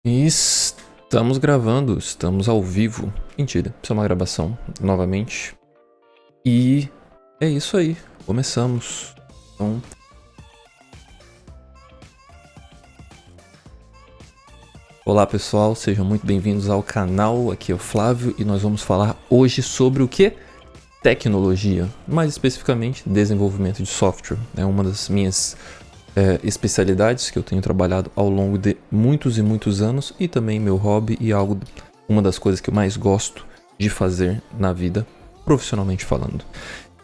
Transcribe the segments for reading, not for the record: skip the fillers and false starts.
E estamos gravando, estamos ao vivo. Mentira, isso é uma gravação, novamente. E é isso aí, começamos. Então, olá pessoal, sejam muito bem-vindos ao canal. Aqui é o Flávio e nós vamos falar hoje sobre o que? Tecnologia, mais especificamente desenvolvimento de software. É uma das minhas especialidades que eu tenho trabalhado ao longo de muitos e muitos anos, e também meu hobby e uma das coisas que eu mais gosto de fazer na vida, profissionalmente falando.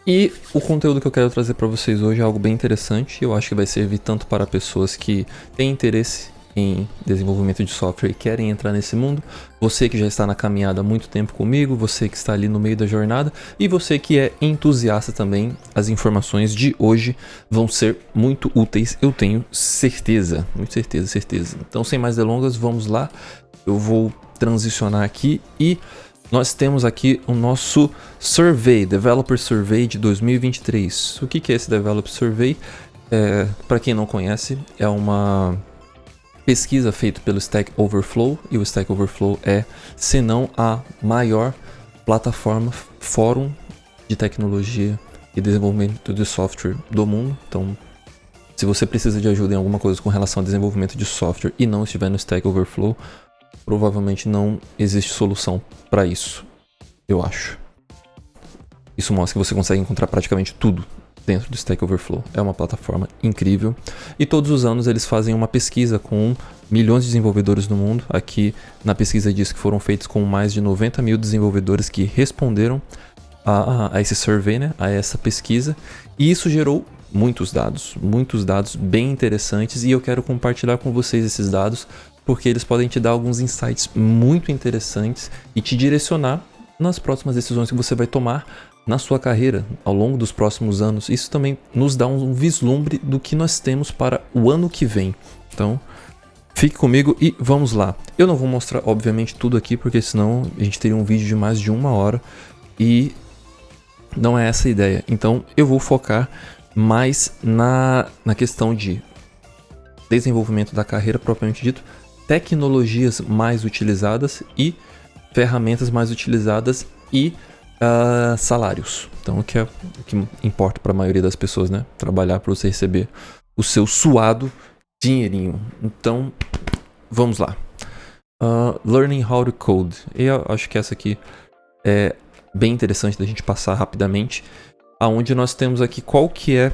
E o conteúdo que eu quero trazer para vocês hoje é algo bem interessante. Eu acho que vai servir tanto para pessoas que têm interesse em desenvolvimento de software e querem entrar nesse mundo, você que já está na caminhada há muito tempo comigo, você que está ali no meio da jornada e você que é entusiasta também. As informações de hoje vão ser muito úteis, eu tenho certeza, muito certeza. Então, sem mais delongas, vamos lá. Eu vou transicionar aqui e nós temos aqui o nosso Survey, Developer Survey de 2023. O que é esse Developer Survey? Para quem não conhece, é uma pesquisa feita pelo Stack Overflow, e o Stack Overflow é, se não a maior plataforma, fórum de tecnologia e desenvolvimento de software do mundo. Então, se você precisa de ajuda em alguma coisa com relação ao desenvolvimento de software e não estiver no Stack Overflow, provavelmente não existe solução para isso, eu acho. Isso mostra que você consegue encontrar praticamente tudo dentro do Stack Overflow. É uma plataforma incrível. E todos os anos eles fazem uma pesquisa com milhões de desenvolvedores no mundo. Aqui na pesquisa diz que foram feitos com mais de 90 mil desenvolvedores que responderam a esse survey, né? A essa pesquisa. E isso gerou muitos dados bem interessantes. E eu quero compartilhar com vocês esses dados, porque eles podem te dar alguns insights muito interessantes e te direcionar nas próximas decisões que você vai tomar na sua carreira ao longo dos próximos anos. Isso também nos dá um vislumbre do que nós temos para o ano que vem. Então, fique comigo e vamos lá. Eu não vou mostrar, obviamente, tudo aqui, porque senão a gente teria um vídeo de mais de 1 hora e não é essa a ideia. Então, eu vou focar mais na questão de desenvolvimento da carreira propriamente dito, tecnologias mais utilizadas e ferramentas mais utilizadas e salários. Então, o que importa para a maioria das pessoas, né? Trabalhar para você receber o seu suado dinheirinho. Então, vamos lá. Learning how to code. Eu acho que essa aqui é bem interessante da gente passar rapidamente. Aonde nós temos aqui qual que é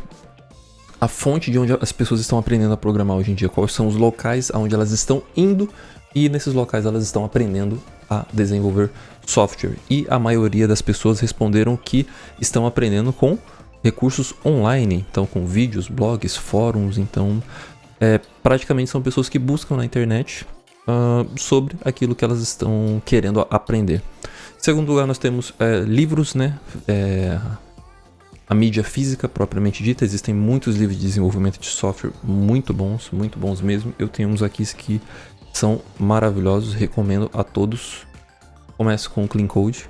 a fonte de onde as pessoas estão aprendendo a programar hoje em dia. Quais são os locais aonde elas estão indo, e nesses locais elas estão aprendendo a desenvolver software. E a maioria das pessoas responderam que estão aprendendo com recursos online, então com vídeos, blogs, fóruns. Então, praticamente são pessoas que buscam na internet sobre aquilo que elas estão querendo aprender. Em segundo lugar, nós temos livros, né? A mídia física propriamente dita. Existem muitos livros de desenvolvimento de software muito bons mesmo. Eu tenho uns aqui que são maravilhosos, recomendo a todos. Começo com o Clean Code.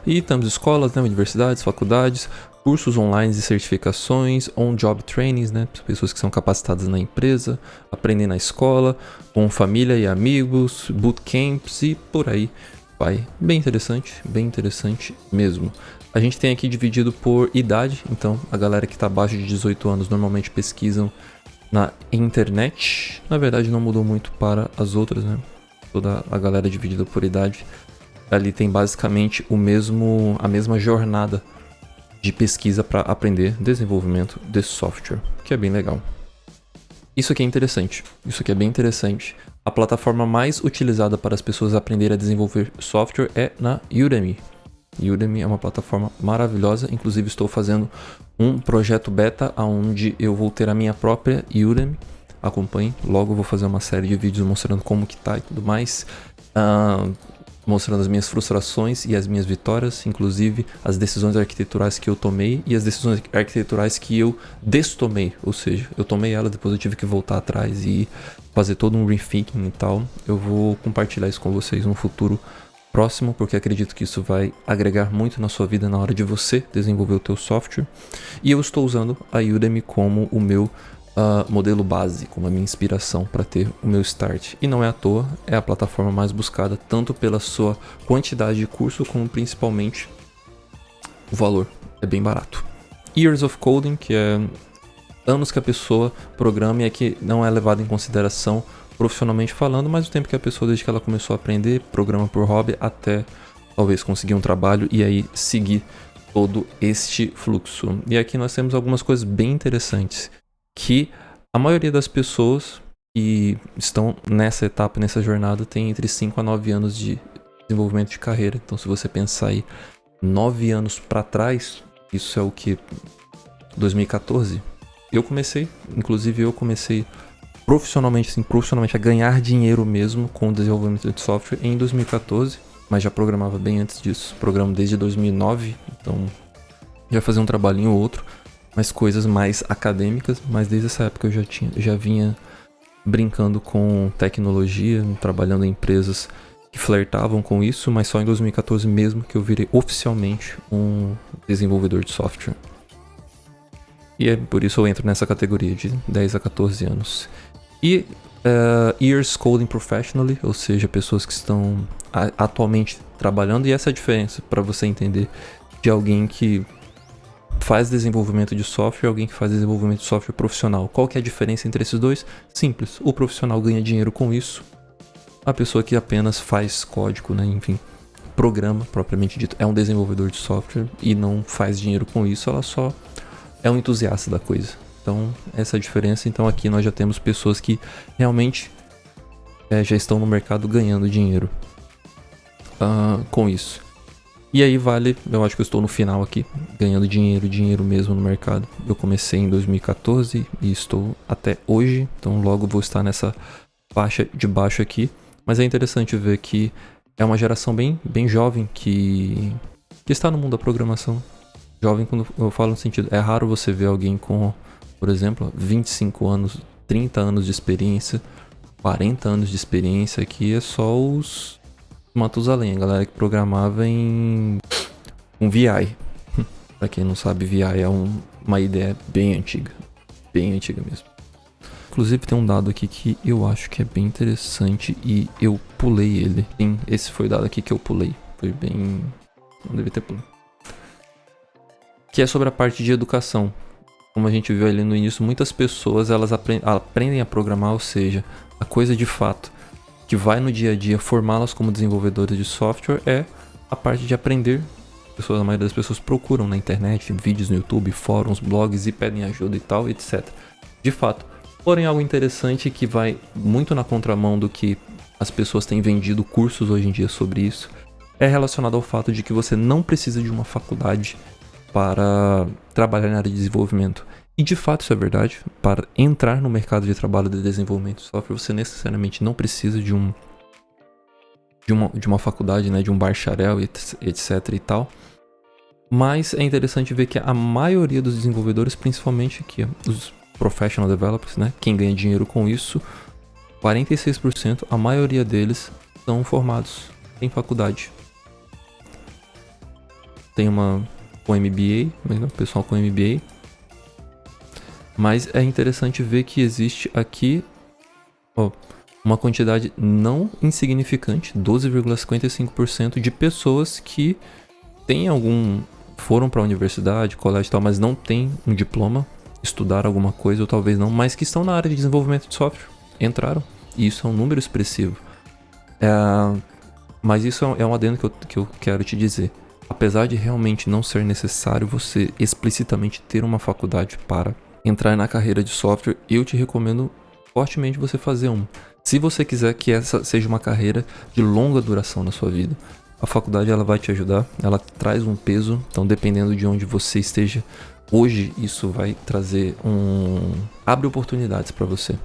E temos escolas, né, universidades, faculdades, cursos online e certificações, on-job trainings, né, pessoas que são capacitadas na empresa, aprendem na escola, com família e amigos, bootcamps e por aí vai. Bem interessante mesmo. A gente tem aqui dividido por idade, então a galera que está abaixo de 18 anos normalmente pesquisam na internet. Na verdade não mudou muito para as outras, né? Toda a galera dividida por idade. Ali tem basicamente a mesma jornada de pesquisa para aprender desenvolvimento de software, que é bem legal. Isso aqui é bem interessante. A plataforma mais utilizada para as pessoas aprenderem a desenvolver software é na Udemy. Udemy é uma plataforma maravilhosa. Inclusive estou fazendo um projeto beta onde eu vou ter a minha própria Udemy. Acompanhe, logo eu vou fazer uma série de vídeos mostrando como que tá e tudo mais, mostrando as minhas frustrações e as minhas vitórias, inclusive as decisões arquiteturais que eu tomei e as decisões arquiteturais que eu destomei, ou seja, eu tomei ela, depois eu tive que voltar atrás e fazer todo um rethinking e tal. Eu vou compartilhar isso com vocês no futuro próximo, porque acredito que isso vai agregar muito na sua vida na hora de você desenvolver o teu software. E eu estou usando a Udemy como o meu modelo base como a minha inspiração para ter o meu start. E não é à toa, é a plataforma mais buscada, tanto pela sua quantidade de curso, como principalmente o valor. É bem barato. Years of Coding, que é anos que a pessoa programa e é que não é levado em consideração profissionalmente falando, mas o tempo que a pessoa, desde que ela começou a aprender, programa por hobby, até talvez conseguir um trabalho e aí seguir todo este fluxo. E aqui nós temos algumas coisas bem interessantes, que a maioria das pessoas que estão nessa etapa, nessa jornada, tem entre 5 a 9 anos de desenvolvimento de carreira. Então, se você pensar aí 9 anos para trás, isso é o que? 2014? Eu comecei profissionalmente a ganhar dinheiro mesmo com o desenvolvimento de software em 2014, mas já programava bem antes disso. Programo desde 2009, então já fazia um trabalhinho ou outro, mas coisas mais acadêmicas, mas desde essa época eu já vinha brincando com tecnologia, trabalhando em empresas que flertavam com isso, mas só em 2014 mesmo que eu virei oficialmente um desenvolvedor de software. E é por isso eu entro nessa categoria de 10 a 14 anos. E Years Coding Professionally, ou seja, pessoas que estão atualmente trabalhando, e essa é a diferença para você entender de alguém que faz desenvolvimento de software e alguém que faz desenvolvimento de software profissional. Qual que é a diferença entre esses dois? Simples, o profissional ganha dinheiro com isso, a pessoa que apenas faz código, né, enfim, programa propriamente dito, é um desenvolvedor de software e não faz dinheiro com isso, ela só é um entusiasta da coisa. Então, essa é a diferença. Então, aqui nós já temos pessoas que realmente já estão no mercado ganhando dinheiro com isso. E aí eu acho que eu estou no final aqui, ganhando dinheiro mesmo no mercado. Eu comecei em 2014 e estou até hoje, então logo vou estar nessa faixa de baixo aqui. Mas é interessante ver que é uma geração bem jovem que está no mundo da programação. Jovem, quando eu falo no sentido, é raro você ver alguém com, por exemplo, 25 anos, 30 anos de experiência, 40 anos de experiência. Aqui é só os Matusalém, a galera que programava em um VI. Pra quem não sabe, VI é uma ideia bem antiga mesmo. Inclusive tem um dado aqui que eu acho que é bem interessante e eu pulei ele. Sim, esse foi o dado aqui que eu pulei. Foi bem... não devia ter pulado. Que é sobre a parte de educação. Como a gente viu ali no início, muitas pessoas elas aprendem a programar, ou seja, a coisa de fato que vai no dia a dia formá-las como desenvolvedoras de software é a parte de aprender. A maioria das pessoas procuram na internet, vídeos no YouTube, fóruns, blogs e pedem ajuda e tal, etc. De fato. Porém, algo interessante que vai muito na contramão do que as pessoas têm vendido cursos hoje em dia sobre isso, é relacionado ao fato de que você não precisa de uma faculdade para trabalhar na área de desenvolvimento. E de fato isso é verdade. Para entrar no mercado de trabalho de desenvolvimento de software, você necessariamente não precisa de uma faculdade, né, de um bacharel, etc e tal. Mas é interessante ver que a maioria dos desenvolvedores, principalmente aqui, os professional developers, né, quem ganha dinheiro com isso, 46%, a maioria deles são formados em faculdade. Tem com MBA, o pessoal com MBA. Mas é interessante ver que existe aqui uma quantidade não insignificante, 12,55% de pessoas que foram para a universidade, colégio e tal, mas não tem um diploma, estudaram alguma coisa ou talvez não, mas que estão na área de desenvolvimento de software, entraram, e isso é um número expressivo. Mas isso é um adendo que eu quero te dizer. Apesar de realmente não ser necessário você explicitamente ter uma faculdade para entrar na carreira de software, eu te recomendo fortemente você fazer uma. Se você quiser que essa seja uma carreira de longa duração na sua vida, a faculdade ela vai te ajudar, ela traz um peso, então dependendo de onde você esteja hoje, isso vai trazer abre oportunidades para você.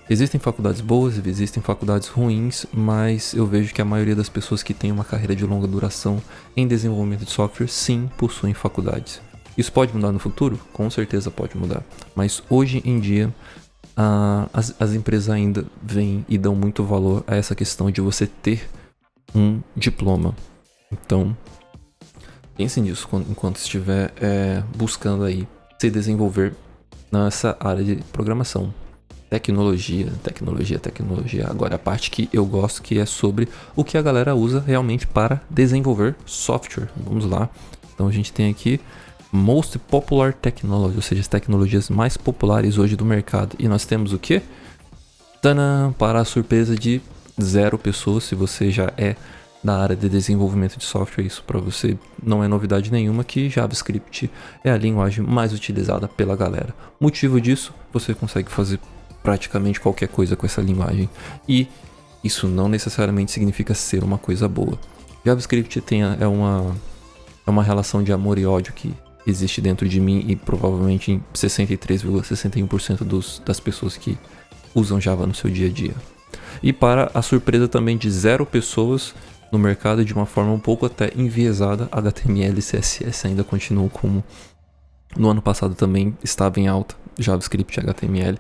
Existem faculdades boas, existem faculdades ruins, mas eu vejo que a maioria das pessoas que tem uma carreira de longa duração em desenvolvimento de software, sim, possuem faculdades. Isso pode mudar no futuro? Com certeza pode mudar. Mas hoje em dia, as empresas ainda vêm e dão muito valor a essa questão de você ter um diploma. Então, pense nisso enquanto estiver buscando aí se desenvolver nessa área de programação. Tecnologia. Agora a parte que eu gosto, que é sobre o que a galera usa realmente para desenvolver software. Vamos lá. Então a gente tem aqui Most Popular Technology, ou seja, as tecnologias mais populares hoje do mercado. E nós temos o quê? Tadã! Para a surpresa de 0 pessoas, se você já é da área de desenvolvimento de software, isso para você não é novidade nenhuma, que JavaScript é a linguagem mais utilizada pela galera. Motivo disso, você consegue fazer praticamente qualquer coisa com essa linguagem, e isso não necessariamente significa ser uma coisa boa. JavaScript é uma relação de amor e ódio que existe dentro de mim e provavelmente em 63,61% das pessoas que usam Java no seu dia a dia. E para a surpresa também de 0 pessoas no mercado, de uma forma um pouco até enviesada, HTML e CSS ainda continuam como no ano passado também estava em alta, JavaScript e HTML.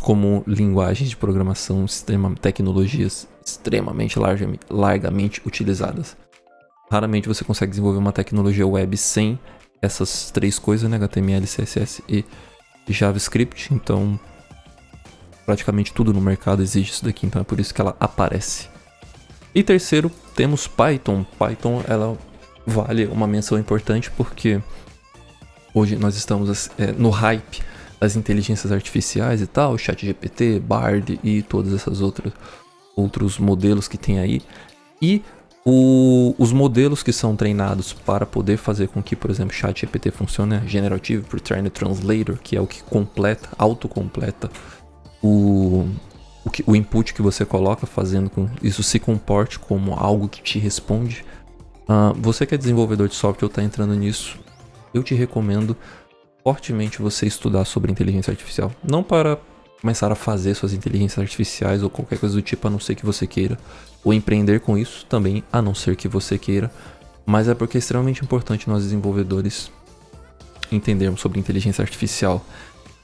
Como linguagens de programação, tecnologias extremamente largamente utilizadas. Raramente você consegue desenvolver uma tecnologia web sem essas 3 coisas, né? HTML, CSS e JavaScript. Então, praticamente tudo no mercado exige isso daqui, então é por isso que ela aparece. E terceiro, temos Python. Python, ela vale uma menção importante porque hoje nós estamos no hype das inteligências artificiais e tal, ChatGPT, Bard e todas essas outros modelos que tem aí. E os modelos que são treinados para poder fazer com que, por exemplo, ChatGPT funcione, Generative Pre-trained Translator, que é o que autocompleta o input que você coloca, fazendo com isso se comporte como algo que te responde. Você que é desenvolvedor de software ou está entrando nisso, eu te recomendo fortemente você estudar sobre inteligência artificial. Não para começar a fazer suas inteligências artificiais ou qualquer coisa do tipo, a não ser que você queira, ou empreender com isso também, a não ser que você queira, mas é porque é extremamente importante nós desenvolvedores entendermos sobre inteligência artificial.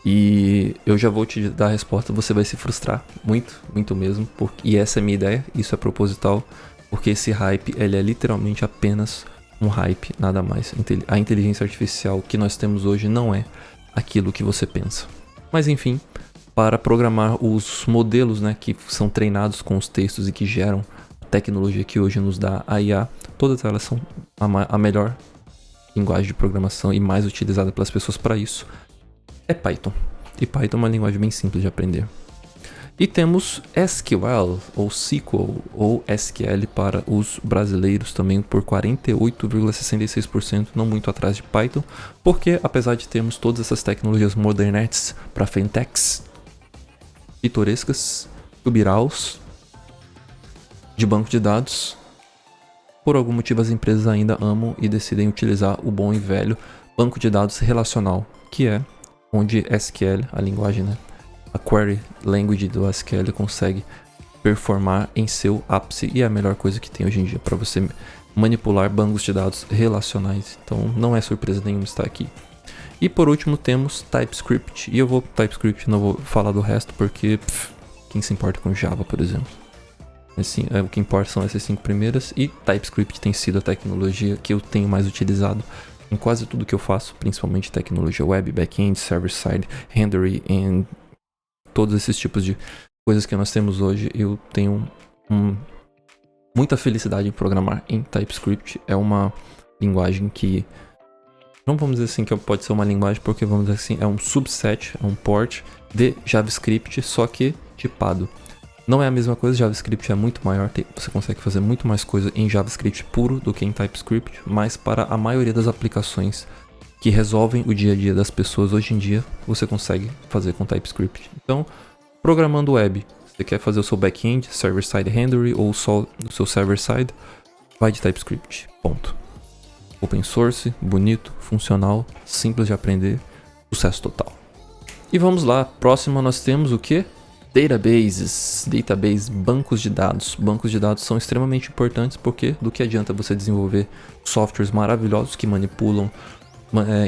E eu já vou te dar a resposta, você vai se frustrar muito, muito mesmo, e essa é a minha ideia, isso é proposital, porque esse hype, ele é literalmente apenas um hype, nada mais. A inteligência artificial que nós temos hoje não é aquilo que você pensa. Mas enfim, para programar os modelos, né, que são treinados com os textos e que geram a tecnologia que hoje nos dá a IA, todas elas são a melhor linguagem de programação e mais utilizada pelas pessoas para isso é Python. E Python é uma linguagem bem simples de aprender. E temos SQL, ou SQL, ou SQL para os brasileiros também por 48,66%, não muito atrás de Python, porque apesar de termos todas essas tecnologias modernetes para fintechs, pitorescas, tubiraus, de banco de dados, por algum motivo as empresas ainda amam e decidem utilizar o bom e velho banco de dados relacional, que é onde SQL, a linguagem, né? A query language do SQL consegue performar em seu ápice e é a melhor coisa que tem hoje em dia para você manipular bancos de dados relacionais. Então não é surpresa nenhuma estar aqui. E por último temos TypeScript. E eu vou TypeScript, não vou falar do resto porque quem se importa com Java, por exemplo. Assim, o que importa são essas 5 primeiras, e TypeScript tem sido a tecnologia que eu tenho mais utilizado em quase tudo que eu faço, principalmente tecnologia web, back-end, server-side, rendering e todos esses tipos de coisas que nós temos hoje. Eu tenho muita felicidade em programar em TypeScript. É uma linguagem que, não vamos dizer assim que pode ser uma linguagem, porque vamos dizer assim, é um subset, é um port de JavaScript, só que tipado. Não é a mesma coisa, JavaScript é muito maior, você consegue fazer muito mais coisa em JavaScript puro do que em TypeScript, mas para a maioria das aplicações que resolvem o dia a dia das pessoas hoje em dia, você consegue fazer com TypeScript. Então, programando web, você quer fazer o seu back-end, server-side rendering ou só o seu server-side, vai de TypeScript, ponto. Open source, bonito, funcional, simples de aprender, sucesso total. E vamos lá, próximo nós temos o que? Databases, bancos de dados. Bancos de dados são extremamente importantes porque do que adianta você desenvolver softwares maravilhosos que manipulam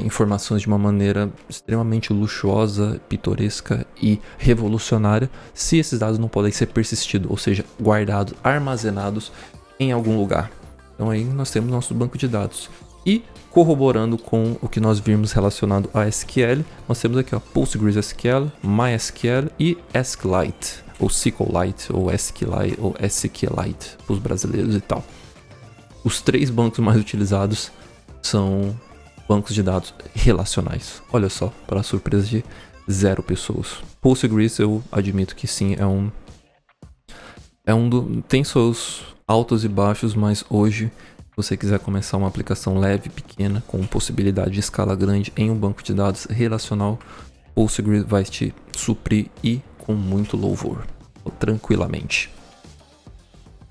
informações de uma maneira extremamente luxuosa, pitoresca e revolucionária, se esses dados não podem ser persistidos, ou seja, guardados, armazenados em algum lugar. Então aí nós temos nosso banco de dados. E corroborando com o que nós vimos relacionado a SQL, nós temos aqui ó, PostgreSQL, MySQL e SQLite, ou SQLite, ou SQLite, ou SQLite, para os brasileiros e tal. Os 3 bancos mais utilizados são bancos de dados relacionais. Olha só, para surpresa de 0 pessoas. Postgres, eu admito que sim, tem seus altos e baixos, mas hoje, se você quiser começar uma aplicação leve, pequena, com possibilidade de escala grande em um banco de dados relacional, Postgres vai te suprir e com muito louvor, tranquilamente.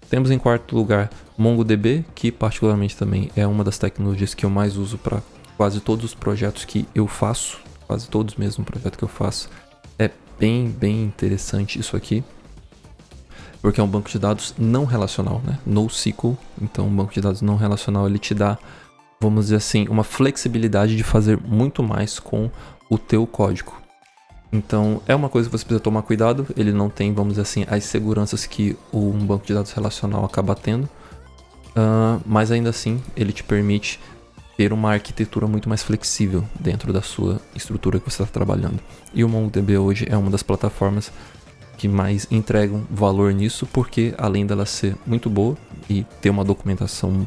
Temos em quarto lugar MongoDB, que particularmente também é uma das tecnologias que eu mais uso para quase todos os projetos que eu faço, quase todos mesmo projetos que eu faço. É bem interessante isso aqui, porque é um banco de dados não relacional, né? NoSQL, então um banco de dados não relacional ele te dá, vamos dizer assim, uma flexibilidade de fazer muito mais com o teu código. Então é uma coisa que você precisa tomar cuidado, ele não tem, vamos dizer assim, as seguranças que um banco de dados relacional acaba tendo, mas ainda assim ele te permite ter uma arquitetura muito mais flexível dentro da sua estrutura que você está trabalhando. E o MongoDB hoje é uma das plataformas que mais entregam valor nisso, porque além dela ser muito boa e ter uma documentação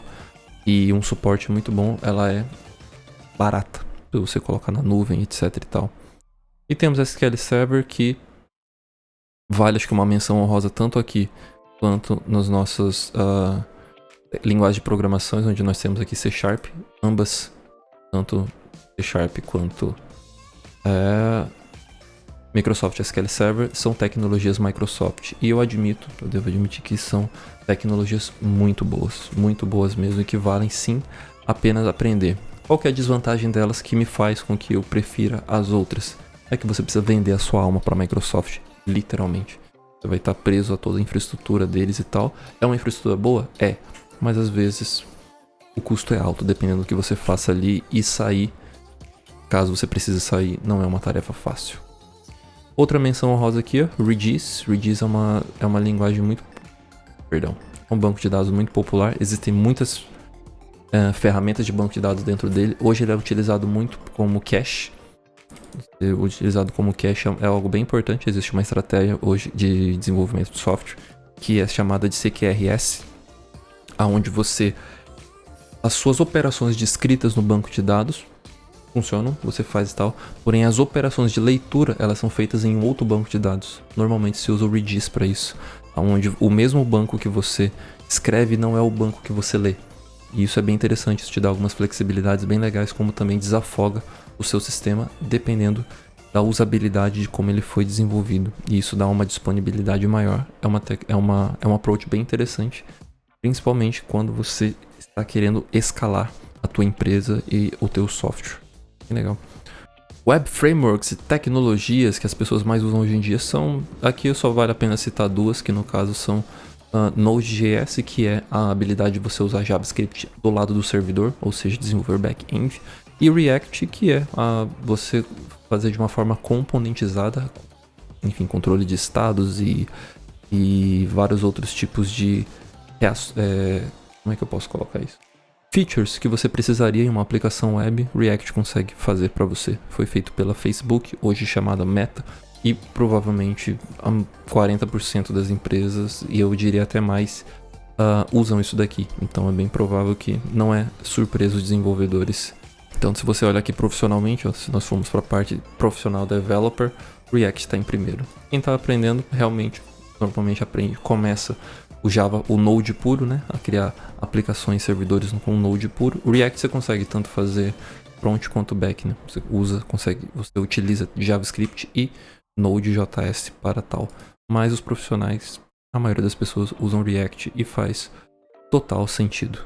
e um suporte muito bom, ela é barata para você colocar na nuvem, etc e tal. E temos a SQL Server, que vale acho que uma menção honrosa tanto aqui quanto nas nossas linguagens de programações, onde nós temos aqui C#, ambas, tanto C# quanto Microsoft SQL Server, são tecnologias Microsoft. E eu devo admitir que são tecnologias muito boas mesmo, e que valem sim apenas aprender. Qual que é a desvantagem delas que me faz com que eu prefira as outras? É que você precisa vender a sua alma para a Microsoft, literalmente. Você vai estar preso a toda a infraestrutura deles e tal. É uma infraestrutura boa? É. Mas às vezes o custo é alto, dependendo do que você faça ali, e sair, caso você precise sair, não é uma tarefa fácil. Outra menção honrosa aqui, ó, Redis. Redis é uma linguagem muito... é um banco de dados muito popular. Existem muitas ferramentas de banco de dados dentro dele. Hoje ele é utilizado muito como cache. Utilizado como cache é algo bem importante. Existe uma estratégia hoje de desenvolvimento de software que é chamada de CQRS, aonde as suas operações descritas no banco de dados funcionam, você faz e tal, porém as operações de leitura, elas são feitas em outro banco de dados. Normalmente se usa o Redis para isso, onde o mesmo banco que você escreve não é o banco que você lê. E isso é bem interessante, isso te dá algumas flexibilidades bem legais, como também desafoga o seu sistema, dependendo da usabilidade de como ele foi desenvolvido. E isso dá uma disponibilidade maior. É um approach bem interessante, principalmente quando você está querendo escalar a tua empresa e o teu software. Que legal. Web frameworks e tecnologias que as pessoas mais usam hoje em dia são... Aqui só vale a pena citar duas, que no caso são Node.js, que é a habilidade de você usar JavaScript do lado do servidor, ou seja, desenvolver back-end, e React, que é você fazer de uma forma componentizada, enfim, controle de estados e vários outros tipos de... como é que eu posso colocar isso? Features que você precisaria em uma aplicação web, React consegue fazer para você. Foi feito pela Facebook, hoje chamada Meta, e provavelmente 40% das empresas, e eu diria até mais, usam isso daqui. Então é bem provável que não é surpresa os desenvolvedores. Então se você olhar aqui profissionalmente, ó, se nós formos para a parte profissional developer, React está em primeiro. Quem está aprendendo realmente, normalmente começa o Java, o Node puro, né, a criar aplicações, servidores com Node puro. O React você consegue tanto fazer front quanto back, né? Você utiliza JavaScript e Node.js para tal. Mas os profissionais, a maioria das pessoas usam React e faz total sentido.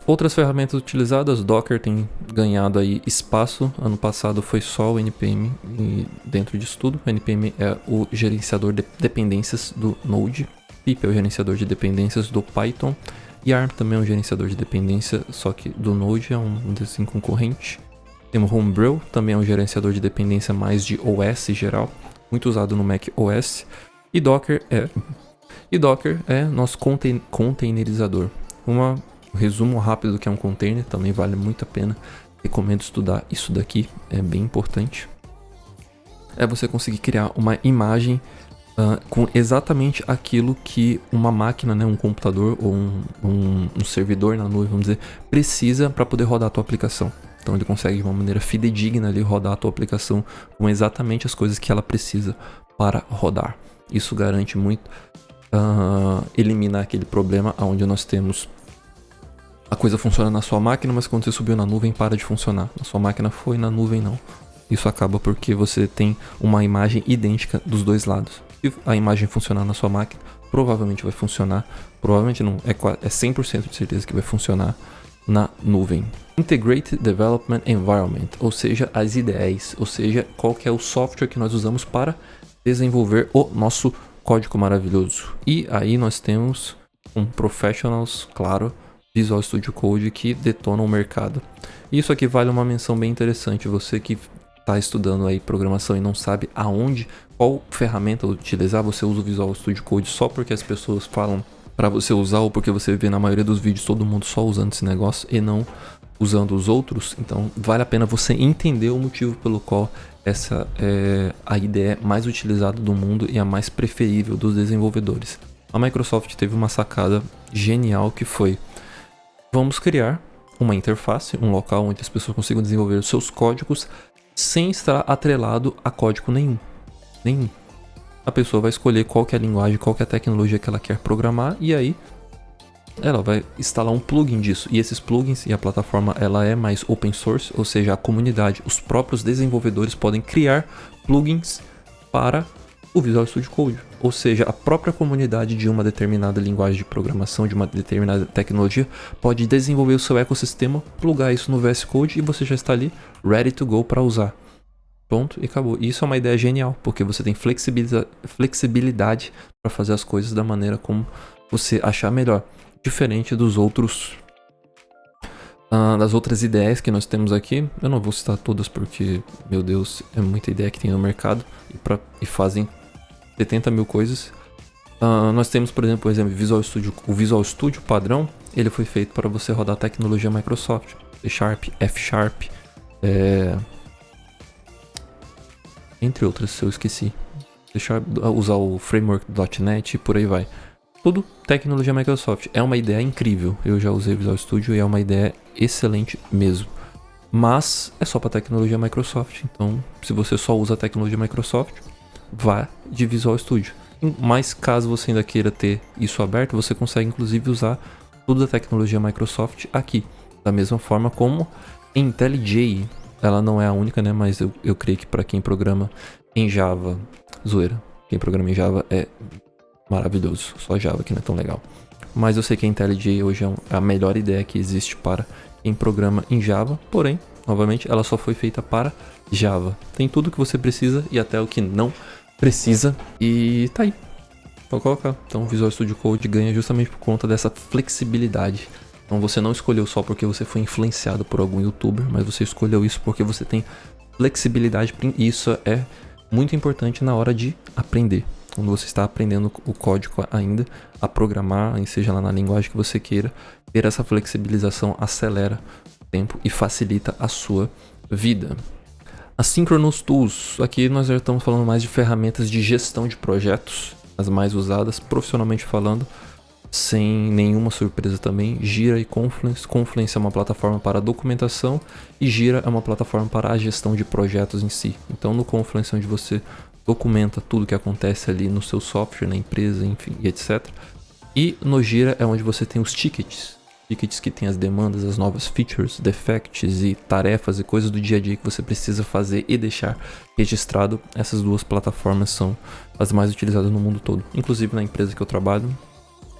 Outras ferramentas utilizadas, Docker tem ganhado aí espaço. Ano passado foi só o NPM e dentro disso tudo. O NPM é o gerenciador de dependências do Node. Pip é o gerenciador de dependências do Python. Yarn também é um gerenciador de dependência, só que do Node é um desses concorrente. Temos Homebrew, também é um gerenciador de dependência mais de OS geral, muito usado no Mac OS. E Docker é nosso containerizador. Uma Um resumo rápido do que é um container, também vale muito a pena. Recomendo estudar isso daqui, é bem importante. É você conseguir criar uma imagem com exatamente aquilo que uma máquina, né, um computador ou um servidor na nuvem, vamos dizer, precisa para poder rodar a tua aplicação. Então ele consegue de uma maneira fidedigna ali rodar a tua aplicação com exatamente as coisas que ela precisa para rodar. Isso garante muito eliminar aquele problema onde nós temos a coisa funciona na sua máquina, mas quando você subiu na nuvem para de funcionar. Na sua máquina foi, na nuvem não. Isso acaba porque você tem uma imagem idêntica dos dois lados. Se a imagem funcionar na sua máquina, provavelmente vai funcionar. Provavelmente não, é 100% de certeza que vai funcionar na nuvem. Integrated Development Environment, ou seja, as IDEs, ou seja, qual que é o software que nós usamos para desenvolver o nosso código maravilhoso. E aí nós temos professionals, claro, Visual Studio Code, que detonam o mercado. Isso aqui vale uma menção bem interessante. Você que está estudando aí programação e não sabe qual ferramenta utilizar, você usa o Visual Studio Code só porque as pessoas falam para você usar, ou porque você vê na maioria dos vídeos todo mundo só usando esse negócio e não usando os outros. Então vale a pena você entender o motivo pelo qual essa é a IDE mais utilizada do mundo e a mais preferível dos desenvolvedores. A Microsoft teve uma sacada genial que foi: vamos criar uma interface, um local onde as pessoas consigam desenvolver os seus códigos sem estar atrelado a código nenhum. A pessoa vai escolher qual que é a linguagem, qual que é a tecnologia que ela quer programar, e aí ela vai instalar um plugin disso. E esses plugins e a plataforma, ela é mais open source, ou seja, a comunidade, os próprios desenvolvedores podem criar plugins para o Visual Studio Code. Ou seja, a própria comunidade de uma determinada linguagem de programação, de uma determinada tecnologia, pode desenvolver o seu ecossistema, plugar isso no VS Code e você já está ali ready to go para usar. Pronto, e acabou. E isso é uma ideia genial, porque você tem flexibilidade para fazer as coisas da maneira como você achar melhor. Diferente dos outros das outras ideias que nós temos aqui. Eu não vou citar todas porque, meu Deus, é muita ideia que tem no mercado e fazem 70 mil coisas. Nós temos, por exemplo, o Visual Studio padrão. Ele foi feito para você rodar a tecnologia Microsoft, C Sharp, F Sharp, entre outras, se eu esqueci. C Sharp, usar o framework .NET e por aí vai. Tudo tecnologia Microsoft. É uma ideia incrível. Eu já usei Visual Studio e é uma ideia excelente mesmo. Mas é só para tecnologia Microsoft. Então, se você só usa a tecnologia Microsoft, vá de Visual Studio. Mas caso você ainda queira ter isso aberto, você consegue inclusive usar tudo da tecnologia Microsoft aqui. Da mesma forma como IntelliJ. Ela não é a única, né? Mas eu creio que para quem programa em Java, zoeira. Quem programa em Java é maravilhoso. Só Java que não é tão legal. Mas eu sei que a IntelliJ hoje é a melhor ideia que existe para quem programa em Java. Porém, novamente, ela só foi feita para Java. Tem tudo que você precisa e até o que não precisa. E tá aí. Pode colocar. Então o Visual Studio Code ganha justamente por conta dessa flexibilidade. Então você não escolheu só porque você foi influenciado por algum youtuber, mas você escolheu isso porque você tem flexibilidade. E isso é muito importante na hora de aprender. Quando você está aprendendo o código ainda, a programar, seja lá na linguagem que você queira, ter essa flexibilização acelera o tempo e facilita a sua vida. Asynchronous Tools, aqui nós já estamos falando mais de ferramentas de gestão de projetos, as mais usadas profissionalmente falando, sem nenhuma surpresa também. Jira e Confluence. Confluence é uma plataforma para documentação e Jira é uma plataforma para a gestão de projetos em si. Então no Confluence é onde você documenta tudo que acontece ali no seu software, na empresa, enfim, e etc. E no Jira é onde você tem os tickets que tem as demandas, as novas features, defects e tarefas e coisas do dia a dia que você precisa fazer e deixar registrado. Essas duas plataformas são as mais utilizadas no mundo todo. Inclusive na empresa que eu trabalho,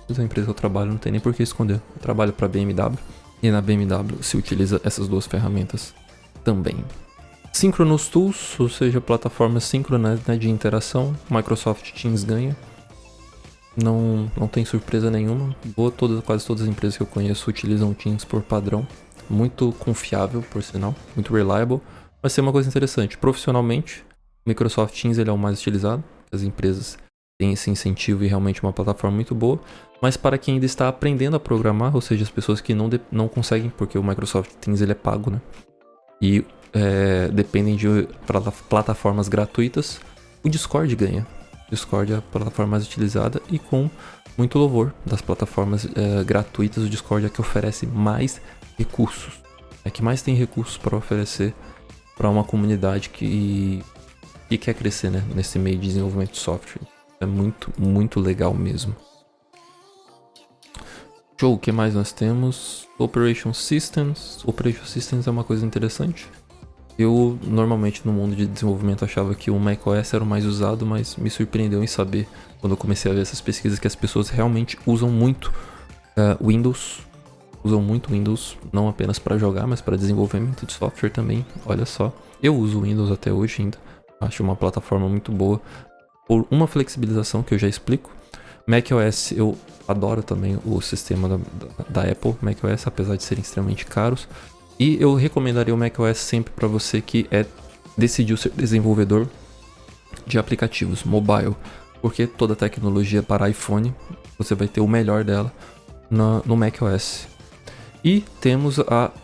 não tem nem por que esconder. Eu trabalho para a BMW e na BMW se utiliza essas duas ferramentas também. Synchronous Tools, ou seja, plataformas síncronas, né, de interação. Microsoft Teams ganha. Não tem surpresa nenhuma. Quase todas as empresas que eu conheço utilizam o Teams por padrão. Muito confiável, por sinal. Muito reliable. Vai ser uma coisa interessante. Profissionalmente, o Microsoft Teams ele é o mais utilizado. As empresas têm esse incentivo e realmente uma plataforma muito boa. Mas para quem ainda está aprendendo a programar, ou seja, as pessoas que não conseguem, porque o Microsoft Teams ele é pago, né? E dependem de plataformas gratuitas, o Discord ganha. O Discord é a plataforma mais utilizada e com muito louvor das plataformas gratuitas, o Discord é que oferece mais recursos. É que mais tem recursos para oferecer para uma comunidade que quer crescer, né, nesse meio de desenvolvimento de software. É muito, muito legal mesmo. Show, o que mais nós temos? Operation Systems. Operation Systems é uma coisa interessante. Eu, normalmente, no mundo de desenvolvimento, achava que o macOS era o mais usado, mas me surpreendeu em saber, quando eu comecei a ver essas pesquisas, que as pessoas realmente usam muito Windows. Usam muito Windows, não apenas para jogar, mas para desenvolvimento de software também. Olha só, eu uso Windows até hoje ainda. Acho uma plataforma muito boa, por uma flexibilização que eu já explico. macOS, eu adoro também o sistema da Apple, macOS, apesar de serem extremamente caros. E eu recomendaria o macOS sempre para você que decidiu ser desenvolvedor de aplicativos mobile, porque toda tecnologia para iPhone, você vai ter o melhor dela no macOS. E temos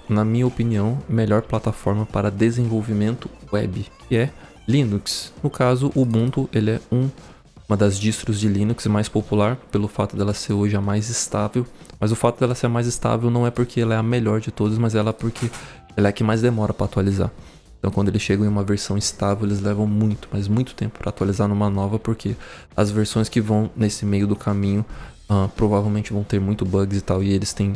na minha opinião, melhor plataforma para desenvolvimento web, que é Linux. No caso, o Ubuntu ele é uma das distros de Linux mais popular, pelo fato dela ser hoje a mais estável. Mas o fato dela ser a mais estável não é porque ela é a melhor de todas, mas ela é porque ela é a que mais demora para atualizar. Então quando eles chegam em uma versão estável, eles levam muito, mas muito tempo para atualizar numa nova, porque as versões que vão nesse meio do caminho provavelmente vão ter muito bugs e tal, e eles têm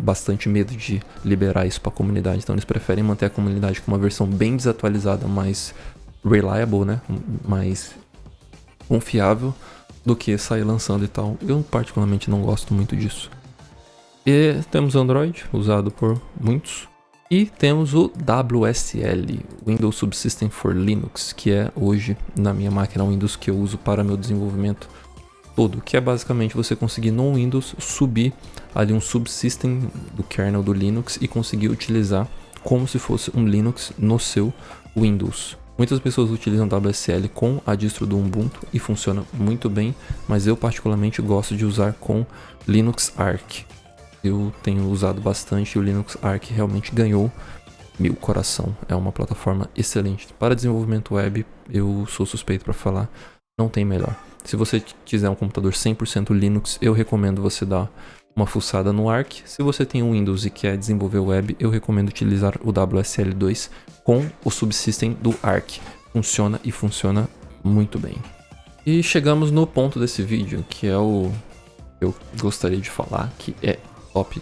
bastante medo de liberar isso para a comunidade. Então eles preferem manter a comunidade com uma versão bem desatualizada, mais reliable, né? Mais confiável, do que sair lançando e tal. Eu particularmente não gosto muito disso. E temos Android, usado por muitos. E temos o WSL, Windows Subsystem for Linux, que é hoje na minha máquina Windows que eu uso para meu desenvolvimento todo, que é basicamente você conseguir no Windows subir ali um subsystem do kernel do Linux e conseguir utilizar como se fosse um Linux no seu Windows. Muitas pessoas utilizam WSL com a distro do Ubuntu e funciona muito bem, mas eu particularmente gosto de usar com Linux Arch. Eu tenho usado bastante e o Linux Arch realmente ganhou meu coração. É uma plataforma excelente. Para desenvolvimento web, eu sou suspeito para falar, não tem melhor. Se você quiser um computador 100% Linux, eu recomendo você dar uma fuçada no Arch. Se você tem um Windows e quer desenvolver web, eu recomendo utilizar o WSL2 com o subsystem do Arch. Funciona e funciona muito bem. E chegamos no ponto desse vídeo, que é o que eu gostaria de falar, que é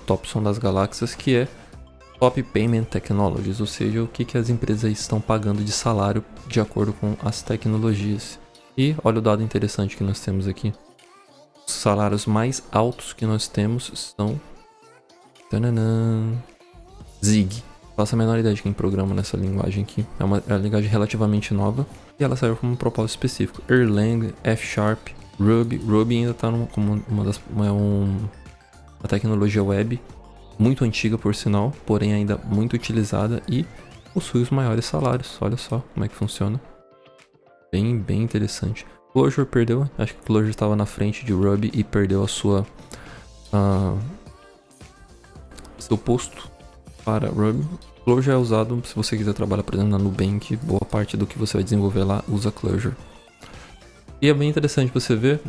top som das galáxias, que é Top Payment Technologies, ou seja, o que as empresas estão pagando de salário de acordo com as tecnologias. E olha o dado interessante que nós temos aqui. Os salários mais altos que nós temos são Zig. Faço a menor ideia de quem programa nessa linguagem aqui. É uma linguagem relativamente nova e ela serve como um propósito específico. Erlang, F#, Ruby. Ruby ainda está como uma tecnologia web muito antiga por sinal, porém ainda muito utilizada e possui os maiores salários. Olha só como é que funciona. Bem interessante. Clojure perdeu, acho que Clojure estava na frente de Ruby e perdeu a seu posto para Ruby. Clojure é usado se você quiser trabalhar, por exemplo, na Nubank, boa parte do que você vai desenvolver lá usa Clojure. E é bem interessante você ver,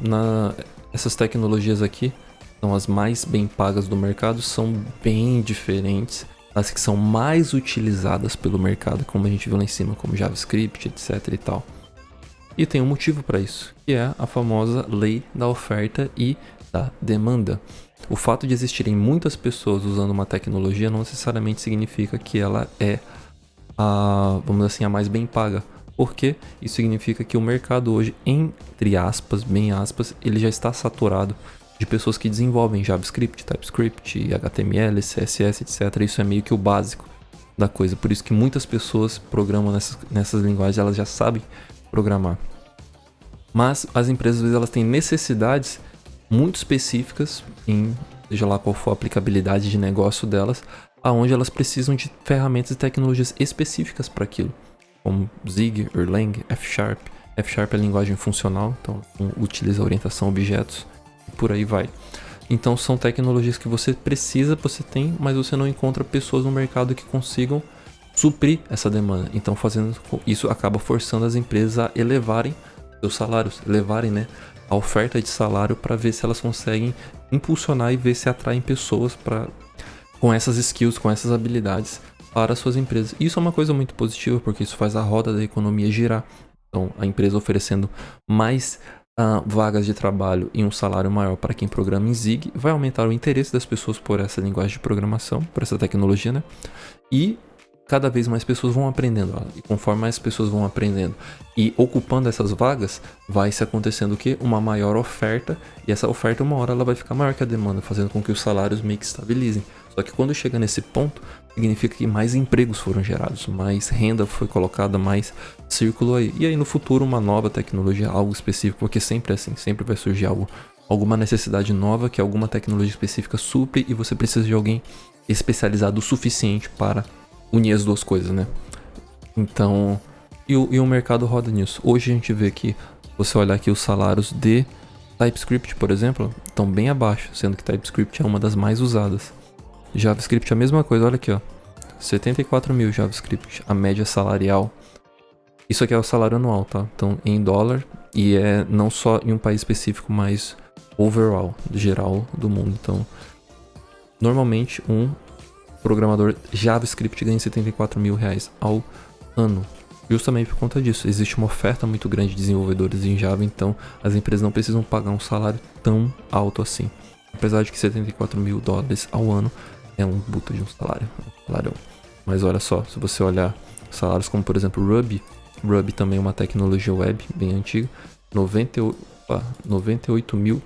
essas tecnologias aqui são as mais bem pagas do mercado, são bem diferentes das que são mais utilizadas pelo mercado, como a gente viu lá em cima, como JavaScript, etc e tal. E tem um motivo para isso, que é a famosa lei da oferta e da demanda. O fato de existirem muitas pessoas usando uma tecnologia não necessariamente significa que ela é vamos dizer assim, a mais bem paga. Porque isso significa que o mercado hoje, entre aspas, bem aspas, ele já está saturado de pessoas que desenvolvem JavaScript, TypeScript, HTML, CSS, etc. Isso é meio que o básico da coisa. Por isso que muitas pessoas programam nessas linguagens, elas já sabem programar. Mas as empresas, às vezes, elas têm necessidades muito específicas, seja lá qual for a aplicabilidade de negócio delas, aonde elas precisam de ferramentas e tecnologias específicas para aquilo, como Zig, Erlang, F#. F# é linguagem funcional, então utiliza orientação a objetos. por aí vai. Então são tecnologias que você tem, mas você não encontra pessoas no mercado que consigam suprir essa demanda. Então fazendo isso acaba forçando as empresas a elevarem seus salários, elevarem, né, a oferta de salário para ver se elas conseguem impulsionar e ver se atraem pessoas com essas skills, com essas habilidades para suas empresas. Isso é uma coisa muito positiva porque isso faz a roda da economia girar. Então a empresa oferecendo mais vagas de trabalho e um salário maior para quem programa em Zig vai aumentar o interesse das pessoas por essa linguagem de programação, por essa tecnologia, né? E cada vez mais pessoas vão aprendendo ela. E conforme mais pessoas vão aprendendo e ocupando essas vagas, vai se acontecendo o quê? Uma maior oferta. E essa oferta, uma hora, ela vai ficar maior que a demanda, fazendo com que os salários meio que estabilizem. Só que quando chega nesse ponto, significa que mais empregos foram gerados, mais renda foi colocada, mais círculo aí. E aí no futuro uma nova tecnologia, algo específico, porque sempre é assim, sempre vai surgir alguma necessidade nova que alguma tecnologia específica supre e você precisa de alguém especializado o suficiente para unir as duas coisas, né? Então, e o mercado roda nisso. Hoje a gente vê que, você olhar aqui os salários de TypeScript, por exemplo, estão bem abaixo, sendo que TypeScript é uma das mais usadas. JavaScript é a mesma coisa, olha aqui, ó. 74 mil JavaScript, a média salarial. Isso aqui é o salário anual, tá? Então, em dólar, e é não só em um país específico, mas overall, geral do mundo. Então, normalmente, um programador JavaScript ganha 74 mil reais ao ano. Justamente por conta disso, existe uma oferta muito grande de desenvolvedores em Java, então as empresas não precisam pagar um salário tão alto assim. Apesar de que 74 mil dólares ao ano é um puta de um salário. Mas olha só, se você olhar salários como por exemplo Ruby também é uma tecnologia web bem antiga, 98 mil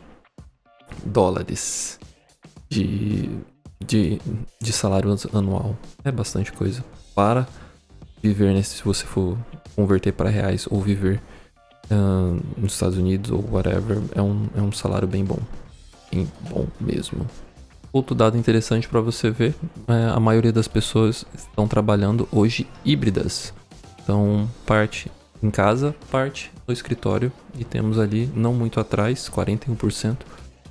dólares de salário anual. É bastante coisa para viver se você for converter para reais ou viver nos Estados Unidos ou whatever, é um salário bem bom. Bem bom mesmo. Outro dado interessante para você ver, a maioria das pessoas estão trabalhando hoje híbridas. Então, parte em casa, parte no escritório, e temos ali, não muito atrás, 41%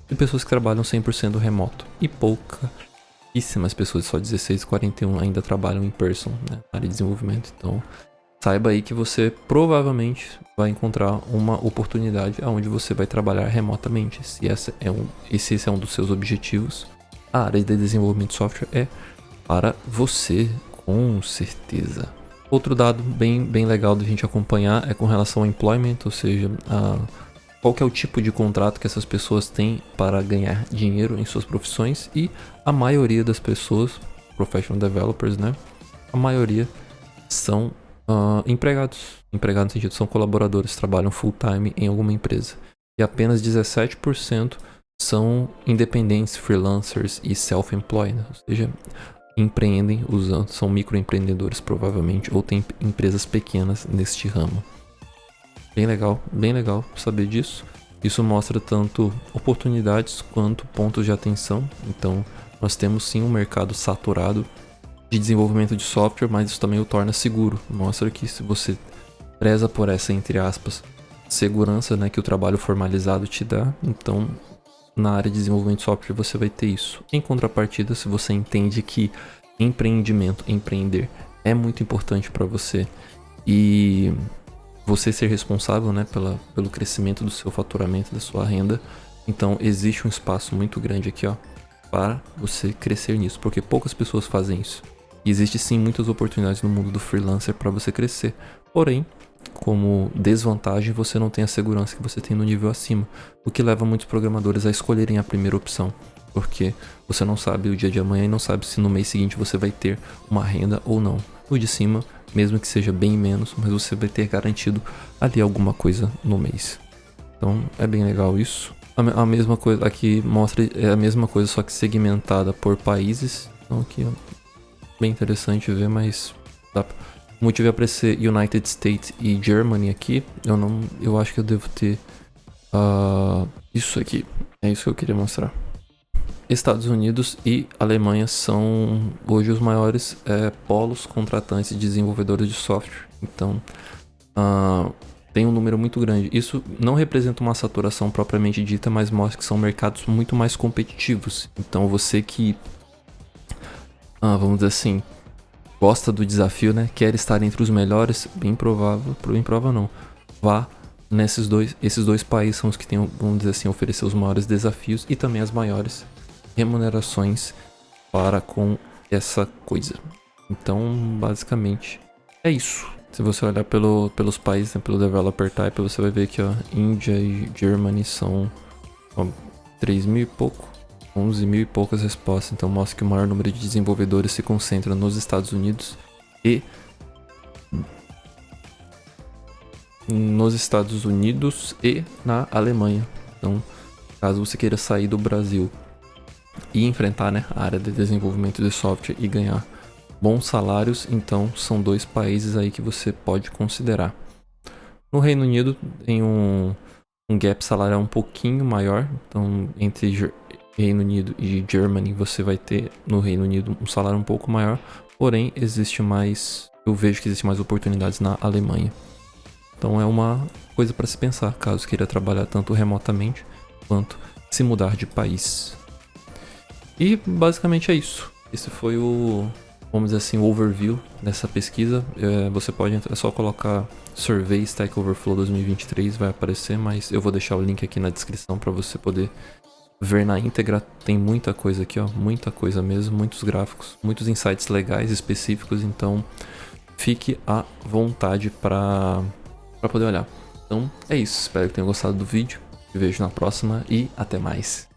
de pessoas que trabalham 100% remoto. E pouquíssimas pessoas, só 16, 41 ainda trabalham em person, né, na área de desenvolvimento. Então, saiba aí que você provavelmente vai encontrar uma oportunidade onde você vai trabalhar remotamente. Se esse é um dos seus objetivos, a área de desenvolvimento de software é para você, com certeza. Outro dado bem legal da gente acompanhar é com relação ao employment, ou seja, qual que é o tipo de contrato que essas pessoas têm para ganhar dinheiro em suas profissões, e a maioria das pessoas, professional developers, né, a maioria são empregados no sentido, são colaboradores, trabalham full time em alguma empresa, e apenas 17% são independentes, freelancers e self-employed, ou seja, empreendem são microempreendedores provavelmente, ou tem empresas pequenas neste ramo. Bem legal saber disso. Isso mostra tanto oportunidades quanto pontos de atenção. Então nós temos sim um mercado saturado de desenvolvimento de software, mas isso também o torna seguro. Mostra que se você preza por essa, entre aspas, segurança, né, que o trabalho formalizado te dá, então na área de desenvolvimento de software você vai ter isso. Em contrapartida, se você entende que empreender é muito importante para você e você ser responsável, né, pelo crescimento do seu faturamento, da sua renda, então existe um espaço muito grande aqui, ó, para você crescer nisso, porque poucas pessoas fazem isso. E existe sim muitas oportunidades no mundo do freelancer para você crescer, porém, como desvantagem, você não tem a segurança que você tem no nível acima, o que leva muitos programadores a escolherem a primeira opção, porque você não sabe o dia de amanhã e não sabe se no mês seguinte você vai ter uma renda ou não. O de cima, mesmo que seja bem menos, mas você vai ter garantido ali alguma coisa no mês. Então é bem legal isso. A mesma coisa aqui mostra, é a mesma coisa, só que segmentada por países. Então aqui é bem interessante ver, mas o motivo é aparecer United States e Germany aqui. Eu acho que eu devo ter isso aqui. É isso que eu queria mostrar. Estados Unidos e Alemanha são hoje os maiores polos contratantes de desenvolvedores de software. Então, tem um número muito grande. Isso não representa uma saturação propriamente dita, mas mostra que são mercados muito mais competitivos. Então você que, vamos dizer assim, gosta do desafio, né? Quer estar entre os melhores, bem provável não. Vá esses dois países são os que têm, vamos dizer assim, oferecer os maiores desafios e também as maiores remunerações para com essa coisa. Então, basicamente, é isso. Se você olhar pelos países, né, pelo developer type, você vai ver que ó, Índia e Germany são 3 mil e pouco, 11 mil e poucas respostas. Então mostra que o maior número de desenvolvedores se concentra nos Estados Unidos e na Alemanha. Então, caso você queira sair do Brasil e enfrentar, né, a área de desenvolvimento de software e ganhar bons salários, então são dois países aí que você pode considerar. No Reino Unido tem um gap salarial um pouquinho maior, então entre Reino Unido e Germany você vai ter no Reino Unido um salário um pouco maior, porém eu vejo que existe mais oportunidades na Alemanha. Então é uma coisa para se pensar, caso queira trabalhar tanto remotamente quanto se mudar de país. E basicamente é isso. Esse foi vamos dizer assim, o overview dessa pesquisa. Você pode entrar, é só colocar Survey Stack Overflow 2023, vai aparecer, mas eu vou deixar o link aqui na descrição para você poder ver na íntegra. Tem muita coisa aqui, ó, muita coisa mesmo, muitos gráficos, muitos insights legais específicos, então fique à vontade para poder olhar. Então é isso, espero que tenham gostado do vídeo, te vejo na próxima e até mais.